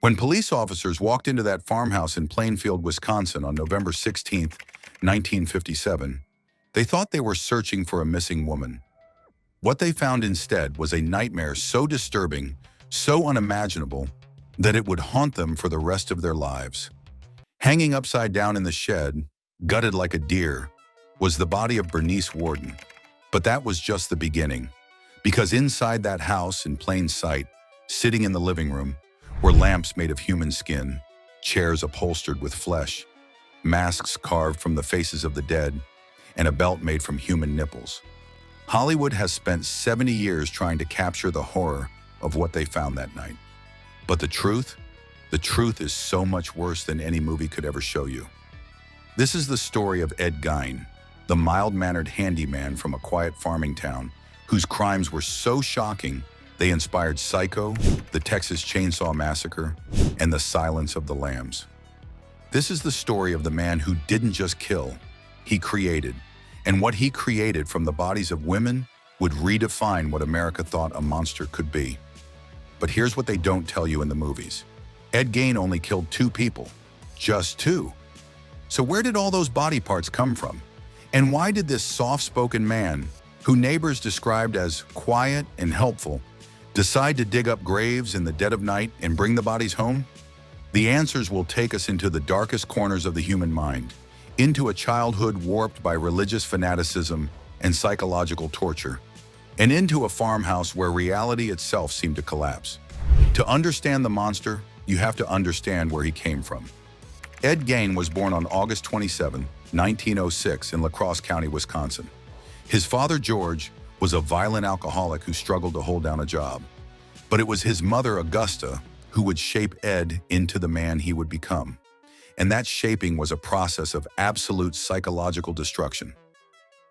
When police officers walked into that farmhouse in Plainfield, Wisconsin on November 16, 1957, they thought they were searching for a missing woman. What they found instead was a nightmare so disturbing, so unimaginable, that it would haunt them for the rest of their lives. Hanging upside down in the shed, gutted like a deer, was the body of Bernice Worden. But that was just the beginning, because inside that house in plain sight, sitting in the living room, were lamps made of human skin, chairs upholstered with flesh, masks carved from the faces of the dead, and a belt made from human nipples. Hollywood has spent 70 years trying to capture the horror of what they found that night. But the truth is so much worse than any movie could ever show you. This is the story of Ed Gein, the mild-mannered handyman from a quiet farming town whose crimes were so shocking they inspired Psycho, the Texas Chainsaw Massacre, and The Silence of the Lambs. This is the story of the man who didn't just kill, he created. And what he created from the bodies of women would redefine what America thought a monster could be. But here's what they don't tell you in the movies. Ed Gein only killed 2 people. Just 2. So where did all those body parts come from? And why did this soft-spoken man, who neighbors described as quiet and helpful, decide to dig up graves in the dead of night and bring the bodies home? The answers will take us into the darkest corners of the human mind, into a childhood warped by religious fanaticism and psychological torture, and into a farmhouse where reality itself seemed to collapse. To understand the monster, you have to understand where he came from. Ed Gein was born on August 27, 1906 in La Crosse County, Wisconsin. His father, George, was a violent alcoholic who struggled to hold down a job. But it was his mother, Augusta, who would shape Ed into the man he would become. And that shaping was a process of absolute psychological destruction.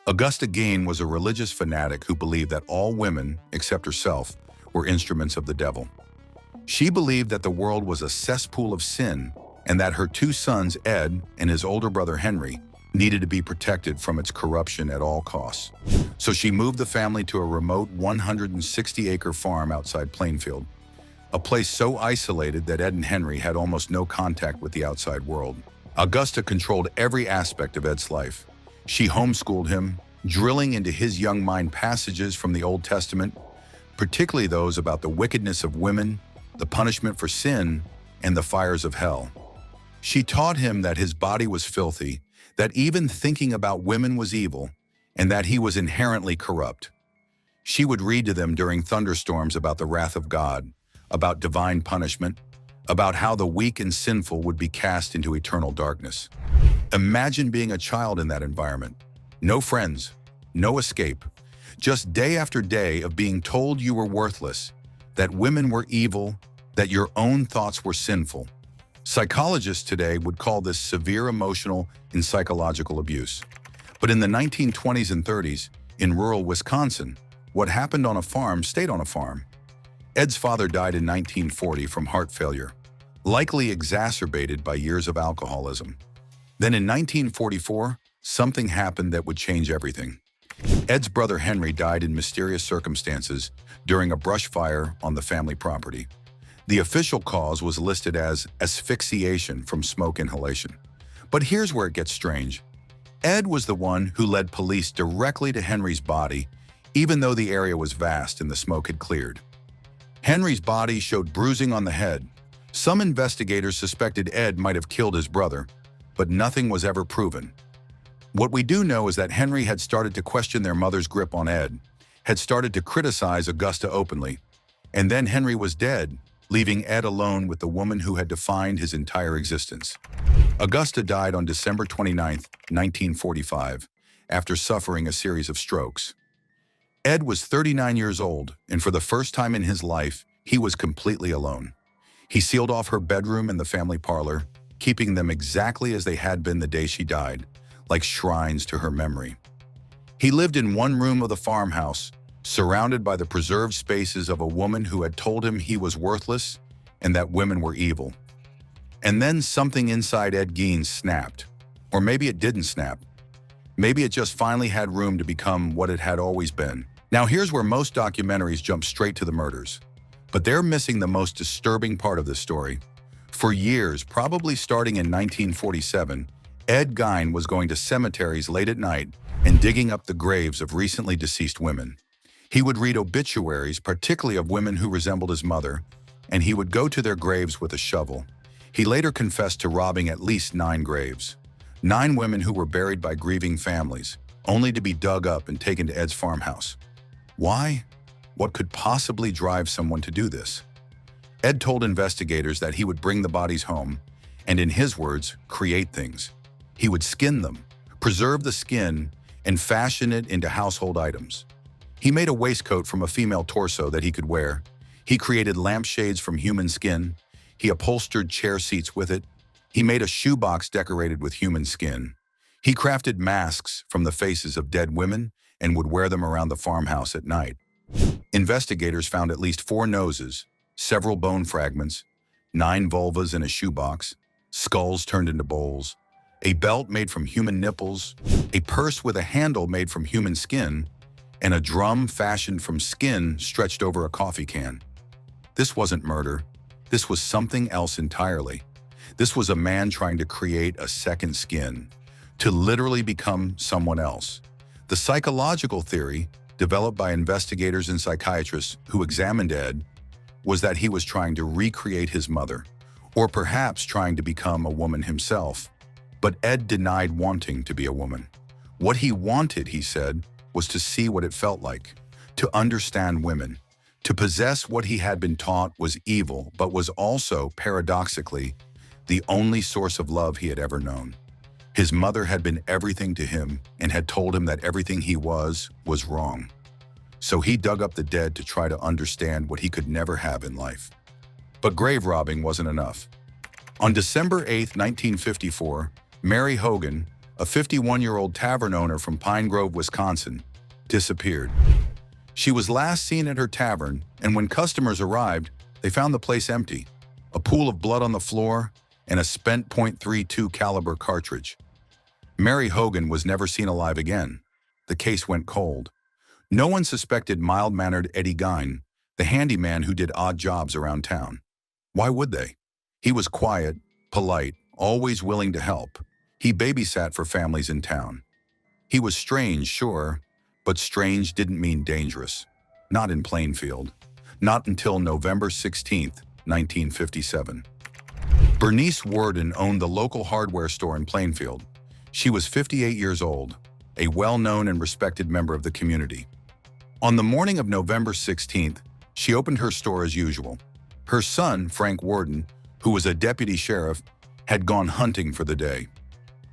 Augusta Gein was a religious fanatic who believed that all women, except herself, were instruments of the devil. She believed that the world was a cesspool of sin and that her 2 sons, Ed and his older brother Henry, needed to be protected from its corruption at all costs. So she moved the family to a remote 160-acre farm outside Plainfield, a place so isolated that Ed and Henry had almost no contact with the outside world. Augusta controlled every aspect of Ed's life. She homeschooled him, drilling into his young mind passages from the Old Testament, particularly those about the wickedness of women, the punishment for sin, and the fires of hell. She taught him that his body was filthy, that even thinking about women was evil, and that he was inherently corrupt. She would read to them during thunderstorms about the wrath of God, about divine punishment, about how the weak and sinful would be cast into eternal darkness. Imagine being a child in that environment. No friends, no escape, just day after day of being told you were worthless, that women were evil, that your own thoughts were sinful. Psychologists today would call this severe emotional and psychological abuse. But in the 1920s and 30s, in rural Wisconsin, what happened on a farm stayed on a farm. Ed's father died in 1940 from heart failure, likely exacerbated by years of alcoholism. Then in 1944, something happened that would change everything. Ed's brother Henry died in mysterious circumstances during a brush fire on the family property. The official cause was listed as asphyxiation from smoke inhalation. But here's where it gets strange. Ed was the one who led police directly to Henry's body, even though the area was vast and the smoke had cleared. Henry's body showed bruising on the head. Some investigators suspected Ed might have killed his brother, but nothing was ever proven. What we do know is that Henry had started to question their mother's grip on Ed, had started to criticize Augusta openly, and then Henry was dead, leaving Ed alone with the woman who had defined his entire existence. Augusta died on December 29, 1945, after suffering a series of strokes. Ed was 39 years old, and for the first time in his life, he was completely alone. He sealed off her bedroom and the family parlor, keeping them exactly as they had been the day she died, like shrines to her memory. He lived in one room of the farmhouse, surrounded by the preserved spaces of a woman who had told him he was worthless and that women were evil. And then something inside Ed Gein snapped. Or maybe it didn't snap. Maybe it just finally had room to become what it had always been. Now here's where most documentaries jump straight to the murders. But they're missing the most disturbing part of this story. For years, probably starting in 1947, Ed Gein was going to cemeteries late at night and digging up the graves of recently deceased women. He would read obituaries, particularly of women who resembled his mother, and he would go to their graves with a shovel. He later confessed to robbing at least 9 graves. 9 women who were buried by grieving families, only to be dug up and taken to Ed's farmhouse. Why? What could possibly drive someone to do this? Ed told investigators that he would bring the bodies home and, in his words, create things. He would skin them, preserve the skin, and fashion it into household items. He made a waistcoat from a female torso that he could wear. He created lampshades from human skin. He upholstered chair seats with it. He made a shoebox decorated with human skin. He crafted masks from the faces of dead women and would wear them around the farmhouse at night. Investigators found at least 4 noses, several bone fragments, 9 vulvas in a shoebox, skulls turned into bowls, a belt made from human nipples, a purse with a handle made from human skin, and a drum fashioned from skin stretched over a coffee can. This wasn't murder. This was something else entirely. This was a man trying to create a second skin, to literally become someone else. The psychological theory, developed by investigators and psychiatrists who examined Ed, was that he was trying to recreate his mother, or perhaps trying to become a woman himself. But Ed denied wanting to be a woman. What he wanted, he said, was to see what it felt like, to understand women, to possess what he had been taught was evil, but was also, paradoxically, the only source of love he had ever known. His mother had been everything to him and had told him that everything he was wrong. So he dug up the dead to try to understand what he could never have in life. But grave robbing wasn't enough. On December 8, 1954, Mary Hogan, a 51-year-old tavern owner from Pine Grove, Wisconsin, disappeared. She was last seen at her tavern, and when customers arrived, they found the place empty, a pool of blood on the floor, and a spent .32 caliber cartridge. Mary Hogan was never seen alive again. The case went cold. No one suspected mild-mannered Ed Gein, the handyman who did odd jobs around town. Why would they? He was quiet, polite, always willing to help. He babysat for families in town. He was strange, sure, but strange didn't mean dangerous. Not in Plainfield. Not until November 16, 1957. Bernice Worden owned the local hardware store in Plainfield. She was 58 years old, a well-known and respected member of the community. On the morning of November 16th, she opened her store as usual. Her son, Frank Worden, who was a deputy sheriff, had gone hunting for the day.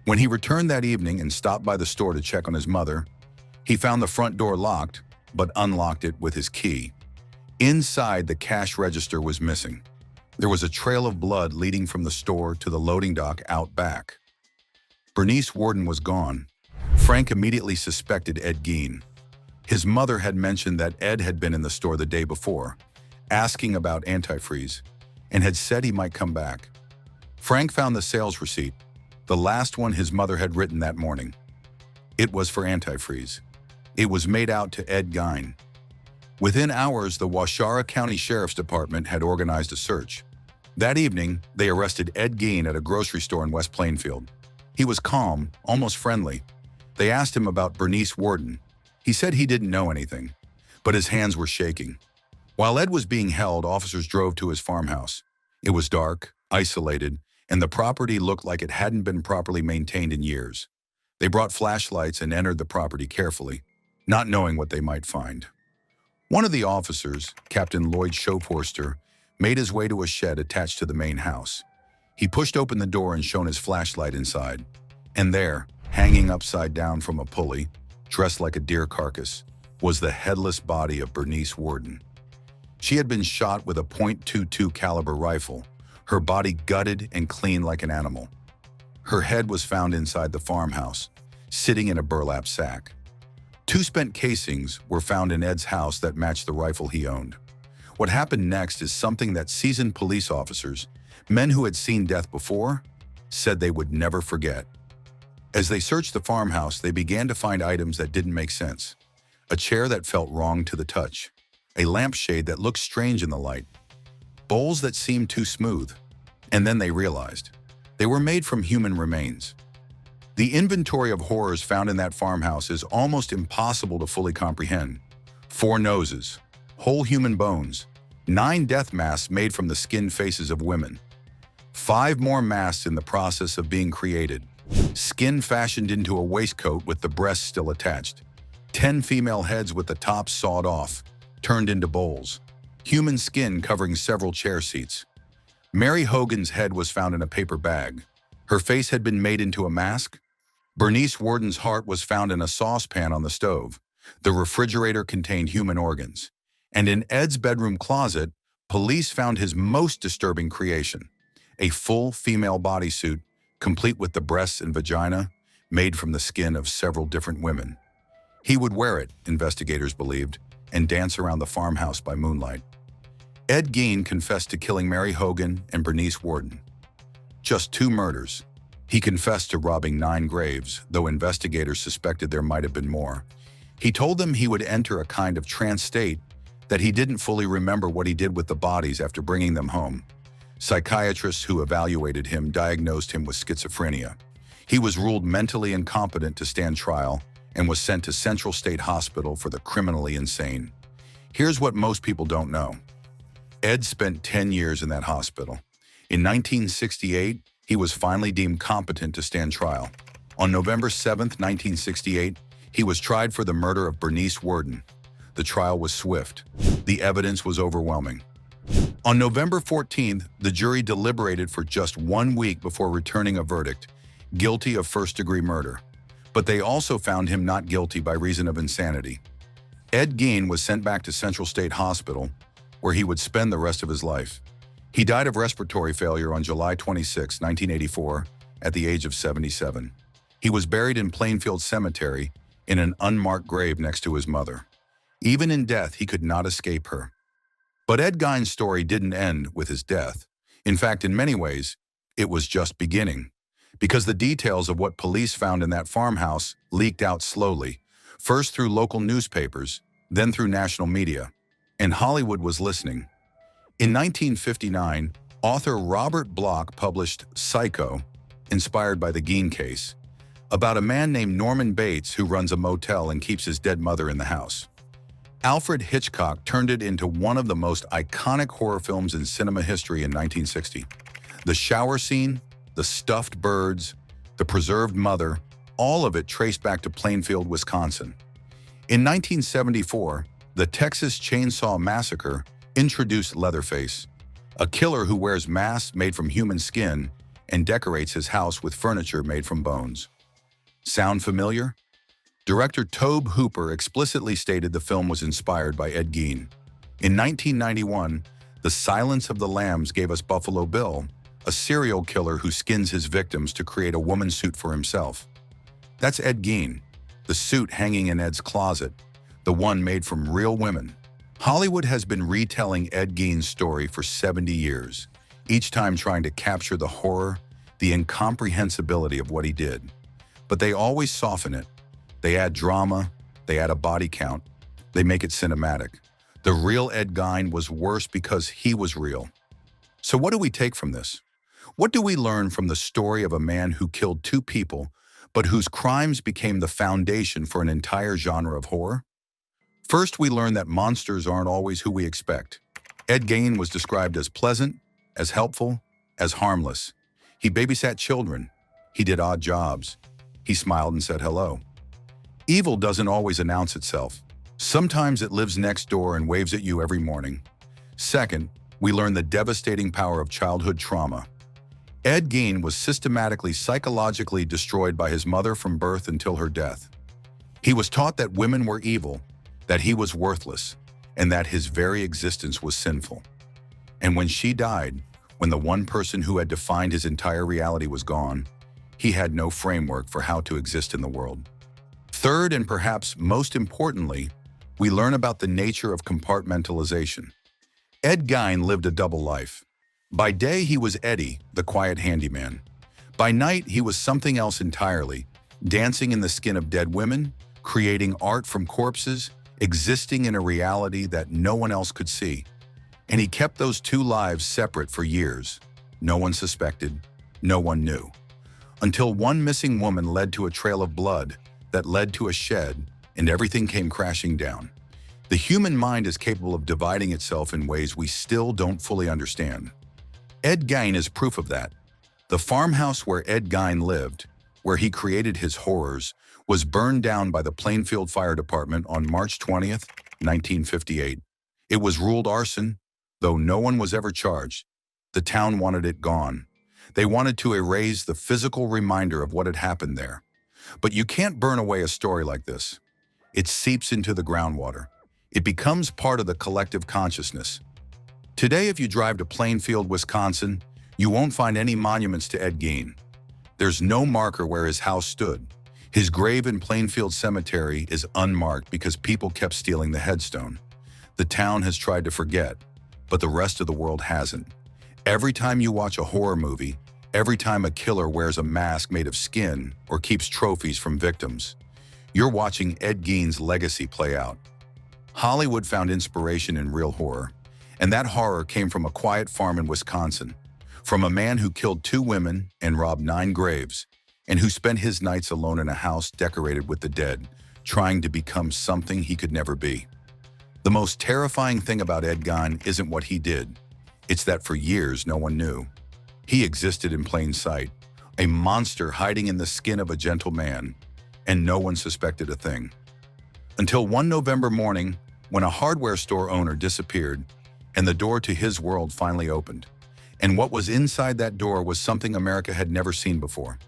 When he returned that evening and stopped by the store to check on his mother, he found the front door locked, but unlocked it with his key. Inside, the cash register was missing. There was a trail of blood leading from the store to the loading dock out back. Bernice Worden was gone. Frank immediately suspected Ed Gein. His mother had mentioned that Ed had been in the store the day before, asking about antifreeze, and had said he might come back. Frank found the sales receipt, the last one his mother had written that morning. It was for antifreeze. It was made out to Ed Gein. Within hours, the Waushara County Sheriff's Department had organized a search. That evening, they arrested Ed Gein at a grocery store in West Plainfield. He was calm, almost friendly. They asked him about Bernice Worden. He said he didn't know anything, but his hands were shaking. While Ed was being held, officers drove to his farmhouse. It was dark, isolated, and the property looked like it hadn't been properly maintained in years. They brought flashlights and entered the property carefully, not knowing what they might find. One of the officers, Captain Lloyd Schoforster, made his way to a shed attached to the main house. He pushed open the door and shone his flashlight inside. And there, hanging upside down from a pulley, dressed like a deer carcass, was the headless body of Bernice Worden. She had been shot with a .22 caliber rifle, her body gutted and clean like an animal. Her head was found inside the farmhouse, sitting in a burlap sack. 2 spent casings were found in Ed's house that matched the rifle he owned. What happened next is something that seasoned police officers, men who had seen death before, said they would never forget. As they searched the farmhouse, they began to find items that didn't make sense. A chair that felt wrong to the touch, a lampshade that looked strange in the light, bowls that seemed too smooth, And then they realized they were made from human remains. The inventory of horrors found in that farmhouse is almost impossible to fully comprehend. 4 noses, whole human bones, 9 death masks made from the skinned faces of women, 5 more masks in the process of being created, skin fashioned into a waistcoat with the breasts still attached, 10 female heads with the tops sawed off, turned into bowls, human skin covering several chair seats. Mary Hogan's head was found in a paper bag. Her face had been made into a mask. Bernice Worden's heart was found in a saucepan on the stove. The refrigerator contained human organs. And in Ed's bedroom closet, police found his most disturbing creation, a full female bodysuit, complete with the breasts and vagina, made from the skin of several different women. He would wear it, investigators believed, and dance around the farmhouse by moonlight. Ed Gein confessed to killing Mary Hogan and Bernice Worden. Just 2 murders. He confessed to robbing 9 graves, though investigators suspected there might have been more. He told them he would enter a kind of trance state, that he didn't fully remember what he did with the bodies after bringing them home. Psychiatrists who evaluated him diagnosed him with schizophrenia. He was ruled mentally incompetent to stand trial and was sent to Central State Hospital for the criminally insane. Here's what most people don't know. Ed spent 10 years in that hospital. In 1968, he was finally deemed competent to stand trial. On November 7, 1968, he was tried for the murder of Bernice Worden. The trial was swift. The evidence was overwhelming. On November 14th, the jury deliberated for just 1 week before returning a verdict, guilty of first-degree murder. But they also found him not guilty by reason of insanity. Ed Gein was sent back to Central State Hospital, where he would spend the rest of his life. He died of respiratory failure on July 26, 1984, at the age of 77. He was buried in Plainfield Cemetery in an unmarked grave next to his mother. Even in death, he could not escape her. But Ed Gein's story didn't end with his death. In fact, in many ways, it was just beginning, because the details of what police found in that farmhouse leaked out slowly, first through local newspapers, then through national media. And Hollywood was listening. In 1959, author Robert Bloch published Psycho, inspired by the Gein case, about a man named Norman Bates who runs a motel and keeps his dead mother in the house. Alfred Hitchcock turned it into one of the most iconic horror films in cinema history in 1960. The shower scene, the stuffed birds, the preserved mother, all of it traced back to Plainfield, Wisconsin. In 1974, the Texas Chainsaw Massacre introduced Leatherface, a killer who wears masks made from human skin and decorates his house with furniture made from bones. Sound familiar? Director Tobe Hooper explicitly stated the film was inspired by Ed Gein. In 1991, The Silence of the Lambs gave us Buffalo Bill, a serial killer who skins his victims to create a woman's suit for himself. That's Ed Gein, the suit hanging in Ed's closet, the one made from real women. Hollywood has been retelling Ed Gein's story for 70 years, each time trying to capture the horror, the incomprehensibility of what he did. But they always soften it. They add drama, they add a body count, they make it cinematic. The real Ed Gein was worse because he was real. So what do we take from this? What do we learn from the story of a man who killed 2 people, but whose crimes became the foundation for an entire genre of horror? First, we learn that monsters aren't always who we expect. Ed Gein was described as pleasant, as helpful, as harmless. He babysat children. He did odd jobs. He smiled and said hello. Evil doesn't always announce itself. Sometimes it lives next door and waves at you every morning. Second, we learn the devastating power of childhood trauma. Ed Gein was systematically psychologically destroyed by his mother from birth until her death. He was taught that women were evil, that he was worthless, and that his very existence was sinful. And when she died, when the one person who had defined his entire reality was gone, he had no framework for how to exist in the world. Third, and perhaps most importantly, we learn about the nature of compartmentalization. Ed Gein lived a double life. By day, he was Eddie, the quiet handyman. By night, he was something else entirely, dancing in the skin of dead women, creating art from corpses, existing in a reality that no one else could see. And he kept those 2 lives separate for years. No one suspected. No one knew. Until one missing woman led to a trail of blood that led to a shed, and everything came crashing down. The human mind is capable of dividing itself in ways we still don't fully understand. Ed Gein is proof of that. The farmhouse where Ed Gein lived, where he created his horrors, was burned down by the Plainfield Fire Department on March 20th, 1958. It was ruled arson, though no one was ever charged. The town wanted it gone. They wanted to erase the physical reminder of what had happened there. But you can't burn away a story like this. It seeps into the groundwater. It becomes part of the collective consciousness. Today, if you drive to Plainfield, Wisconsin, you won't find any monuments to Ed Gein. There's no marker where his house stood. His grave in Plainfield Cemetery is unmarked because people kept stealing the headstone. The town has tried to forget, but the rest of the world hasn't. Every time you watch a horror movie, every time a killer wears a mask made of skin or keeps trophies from victims, you're watching Ed Gein's legacy play out. Hollywood found inspiration in real horror, and that horror came from a quiet farm in Wisconsin, from a man who killed 2 women and robbed 9 graves, and who spent his nights alone in a house decorated with the dead, trying to become something he could never be. The most terrifying thing about Ed Gein isn't what he did. It's that for years no one knew. He existed in plain sight, a monster hiding in the skin of a gentle man, and no one suspected a thing. Until one November morning, when a hardware store owner disappeared, and the door to his world finally opened. And what was inside that door was something America had never seen before.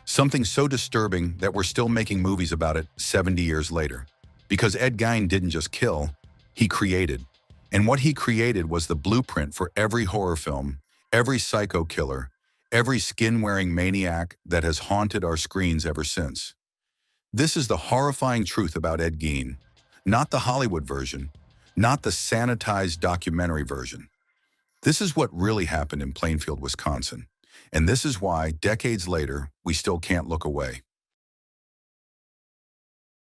Something so disturbing that we're still making movies about it 70 years later. Because Ed Gein didn't just kill, he created. And what he created was the blueprint for every horror film, every psycho killer, every skin-wearing maniac that has haunted our screens ever since. This is the horrifying truth about Ed Gein, not the Hollywood version, not the sanitized documentary version. This is what really happened in Plainfield, Wisconsin, and this is why, decades later, we still can't look away.